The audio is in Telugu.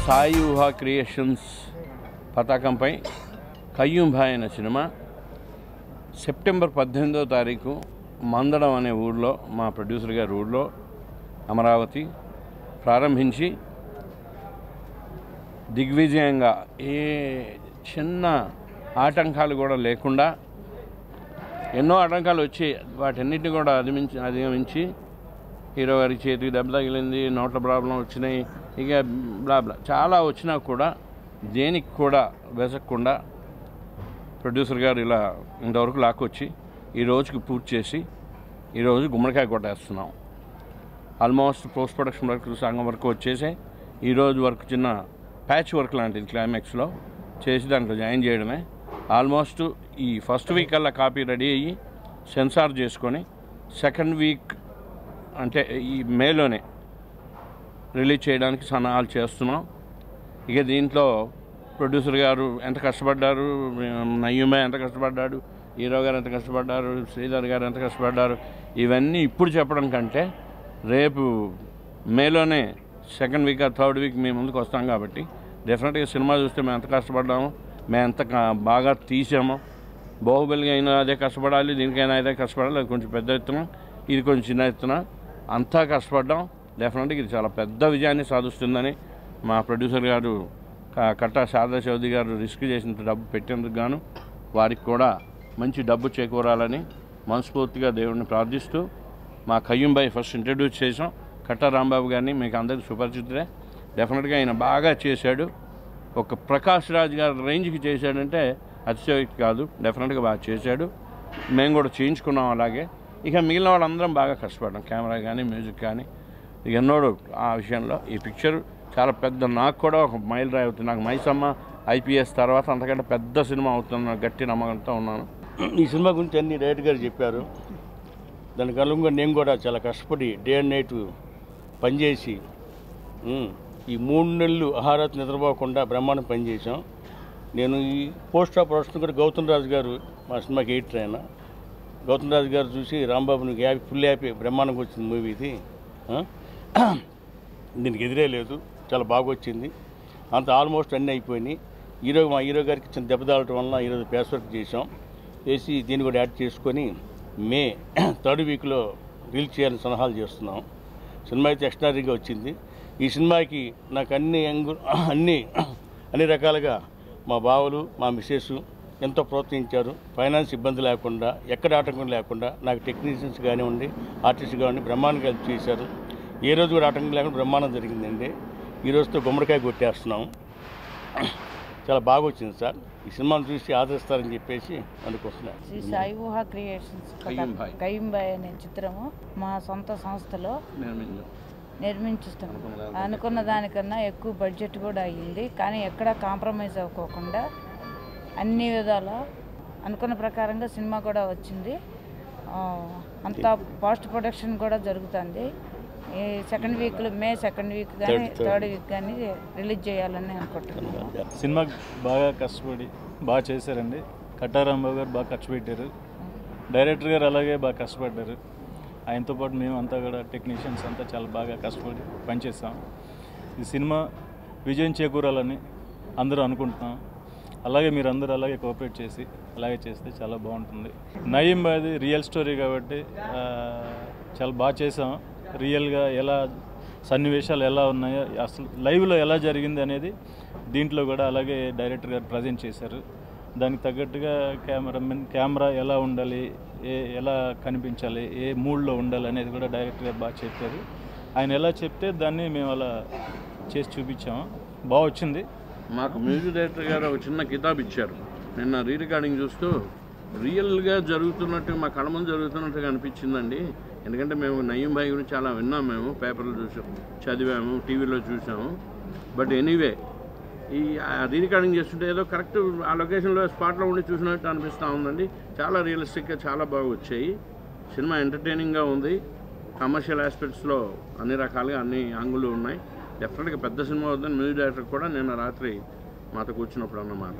సాయి ఊహా క్రియేషన్స్ పతాకంపై కయ్యూం భాయ్ అనే సినిమా సెప్టెంబర్ 18వ తారీఖు మందడం అనే ఊళ్ళో మా ప్రొడ్యూసర్ గారి ఊళ్ళో అమరావతి ప్రారంభించి దిగ్విజయంగా ఏ చిన్న ఆటంకాలు కూడా లేకుండా ఎన్నో ఆటంకాలు వచ్చి వాటన్నిటిని కూడా అధిగమించి హీరో గారి చేతికి దెబ్బ తగిలింది, నోట్ల ప్రాబ్లం వచ్చినాయి, ఇక బ్లా చాలా వచ్చినా కూడా దేనికి కూడా వెసక్కుండా ప్రొడ్యూసర్ గారు ఇలా ఇంతవరకు లాక్కొచ్చి ఈ రోజుకి పూర్తి చేసి ఈరోజు గుమ్మడికాయ కొట్టేస్తున్నాం. ఆల్మోస్ట్ పోస్ట్ ప్రొడక్షన్ వర్క్ సగం వరకు వచ్చేసి ఈరోజు వర్క్ చిన్న ప్యాచ్ వర్క్ లాంటిది క్లైమాక్స్లో చేసి దాంట్లో జాయిన్ చేయడమే. ఆల్మోస్ట్ ఈ ఫస్ట్ వీక్ కల్లా కాపీ రెడీ అయ్యి సెన్సార్ చేసుకొని సెకండ్ వీక్ అంటే ఈ మేలోనే రిలీజ్ చేయడానికి సన్నాహాలు చేస్తున్నాం. ఇక దీంట్లో ప్రొడ్యూసర్ గారు ఎంత కష్టపడ్డారు, నయ్యూమే ఎంత కష్టపడ్డాడు, హీరో గారు ఎంత కష్టపడ్డారు, శ్రీధర్ గారు ఎంత కష్టపడ్డారు, ఇవన్నీ ఇప్పుడు చెప్పడం కంటే రేపు మేలోనే సెకండ్ వీక్ థర్డ్ వీక్ మేము ముందుకు వస్తాం కాబట్టి డెఫినెట్గా సినిమా చూస్తే మేము ఎంత కష్టపడ్డామో, మేము ఎంత బాగా తీసామో. బాహుబలిగా అయినా అదే కష్టపడాలి, దీనికైనా అదే కష్టపడాలి. అది కొంచెం పెద్ద ఎత్తున, ఇది కొంచెం చిన్న ఎత్తున అంతా కష్టపడ్డాం. డెఫినెట్గా ఇది చాలా పెద్ద విజయాన్ని సాధిస్తుందని మా ప్రొడ్యూసర్ గారు కట్టా శారదా చౌదరి గారు రిస్క్ చేసినంత డబ్బు పెట్టేందుకు గాను వారికి కూడా మంచి డబ్బు చేకూరాలని మనస్ఫూర్తిగా దేవుడిని ప్రార్థిస్తూ మా కయ్యూం భాయ్ ఫస్ట్ ఇంట్రడ్యూస్ చేసాం. కట్టా రాంబాబు గారిని మీకు అందరికీ సుపరిచితులే. డెఫినెట్గా ఆయన బాగా చేశాడు. ఒక ప్రకాష్ రాజ్ గారి రేంజ్కి చేశాడంటే అతిశయోక్తి కాదు. డెఫినెట్గా బాగా చేశాడు. మేము కూడా చేయించుకున్నాం అలాగే. ఇక మిగిలిన వాళ్ళందరం బాగా కష్టపడ్డాం, కెమెరా కానీ మ్యూజిక్ కానీ. ఎన్నోడు ఆ విషయంలో ఈ పిక్చర్ చాలా పెద్ద, నాకు కూడా ఒక మైల్ రాయి అవుతుంది. నాకు మైసమ్మ ఐపీఎస్ తర్వాత అంతకంటే పెద్ద సినిమా అవుతున్న గట్టి నమ్మకంతో ఉన్నాను. ఈ సినిమా గురించి అన్ని డైరెక్టర్ గారు చెప్పారు. దానికి అనుగుణంగా నేను కూడా చాలా కష్టపడి డే అండ్ నైట్ పనిచేసి ఈ 3 నెలలు ఆహారాలు నిద్రపోకుండా బ్రహ్మాండం పనిచేసాం. నేను ఈ పోస్ట్ ఆఫ్ ప్రొడక్షన్ కూడా గౌతమ్ రాజు గారు మా సినిమాకి ఎడిటర్ అయినా. గౌతమ్ రాజు గారు చూసి రాంబాబు నీకు ఫుల్ హ్యాపీ, బ్రహ్మాండంగా వచ్చింది మూవీ ఇది, దీనికి ఎదిరే లేదు, చాలా బాగా వచ్చింది. అంత ఆల్మోస్ట్ అన్నీ అయిపోయినాయి. మా హీరో గారికి చిన్న దెబ్బ తాగటం వల్ల ఈరోజు ప్యాస్ వర్క్ చేసి దీన్ని కూడా యాడ్ చేసుకొని మే 3rd వీక్లో రిలీజ్ చేయాలని సలహాలు చేస్తున్నాం. సినిమా అయితే ఎక్స్ట్రాడనరీగా వచ్చింది. ఈ సినిమాకి నాకు అన్ని రకాలుగా మా బావలు, మా మిస్సెస్ ఎంతో ప్రోత్సహించారు. ఫైనాన్స్ ఇబ్బంది లేకుండా, ఎక్కడ ఆటంకం లేకుండా నాకు టెక్నీషియన్స్ కానివ్వండి, ఆర్టిస్ట్ కానివ్వండి బ్రహ్మాండంగా హెల్ప్ చేశారు. ఏ రోజు కూడా ఆటంకం లేకుండా బ్రహ్మాండం జరిగిందండి. ఈ రోజుతో గుమ్మడికాయ కొట్టేస్తున్నాం. చాలా బాగా వచ్చింది సార్. ఈ సినిమాను చూసి ఆదరిస్తారని చెప్పేసి అనుకుంటున్నాను. శ్రీ సాయి ఊహా క్రియేషన్స్ కయ్యూం భాయ్ అనే చిత్రము మా సొంత సంస్థలో నిర్మించుస్తాం. అనుకున్న దానికన్నా ఎక్కువ బడ్జెట్ కూడా అయ్యింది. కానీ ఎక్కడా కాంప్రమైజ్ అవ్వకోకుండా అన్ని విధాల అనుకున్న ప్రకారంగా సినిమా కూడా వచ్చింది. అంతా పోస్ట్ ప్రొడక్షన్ కూడా జరుగుతుంది. ఈ సెకండ్ వీక్లో మే సెకండ్ వీక్ కానీ థర్డ్ వీక్ కానీ రిలీజ్ చేయాలని అనుకుంటున్నాను. సినిమా బాగా కష్టపడి బాగా చేశారండి. కట్టా రాంబాబు గారు బాగా ఖర్చు పెట్టారు. డైరెక్టర్ గారు అలాగే బాగా కష్టపడ్డారు. ఆయనతో పాటు మేము అంతా కూడా టెక్నీషియన్స్ అంతా చాలా బాగా కష్టపడి పనిచేస్తాం. ఈ సినిమా విజయం చేకూరాలని అందరూ అనుకుంటున్నాం. అలాగే మీరు అందరూ అలాగే కోఆపరేట్ చేసి అలాగే చేస్తే చాలా బాగుంటుంది. నయీం బాయ్ది రియల్ స్టోరీ కాబట్టి చాలా బాగా చేసాం. రియల్గా ఎలా సన్నివేశాలు ఎలా ఉన్నాయో, అసలు లైవ్లో ఎలా జరిగింది అనేది దీంట్లో కూడా అలాగే డైరెక్టర్ గారు ప్రజెంట్ చేశారు. దానికి తగ్గట్టుగా కెమెరా ఎలా ఉండాలి, ఎలా కనిపించాలి, ఏ మూడ్లో ఉండాలి అనేది కూడా డైరెక్టర్ గారు బాగా చెప్పారు. ఆయన ఎలా చెప్తే దాన్ని మేము అలా చేసి చూపించాము. బాగా వచ్చింది. మాకు మ్యూజిక్ డైరెక్టర్ గారు ఒక చిన్న కితాబ్ ఇచ్చారు. నిన్న రీ రికార్డింగ్ చూస్తూ రియల్గా జరుగుతున్నట్టు మా కళ్ళ ముందు జరుగుతున్నట్టుగా అనిపించిందండి. ఎందుకంటే మేము నయీం భాయ్ గురించి చాలా విన్నాము, మేము పేపర్లో చూసాము, చదివాము, టీవీలో చూసాము. బట్ ఎనీవే ఈ రీ రికార్డింగ్ చేస్తుంటే ఏదో కరెక్ట్ ఆ లొకేషన్లో స్పాట్లో ఉండి చూసినట్టు అనిపిస్తూ ఉందండి. చాలా రియలిస్టిక్గా చాలా బాగా వచ్చాయి. సినిమా ఎంటర్టైనింగ్గా ఉంది. కమర్షియల్ ఆస్పెక్ట్స్లో అన్ని రకాలుగా అన్ని యాంగులు ఉన్నాయి. డెఫినెట్గా పెద్ద సినిమా అవుతుందని మ్యూజిక్ డైరెక్టర్ కూడా నిన్న రాత్రి మాతో కూర్చున్నప్పుడు అన్నమాట.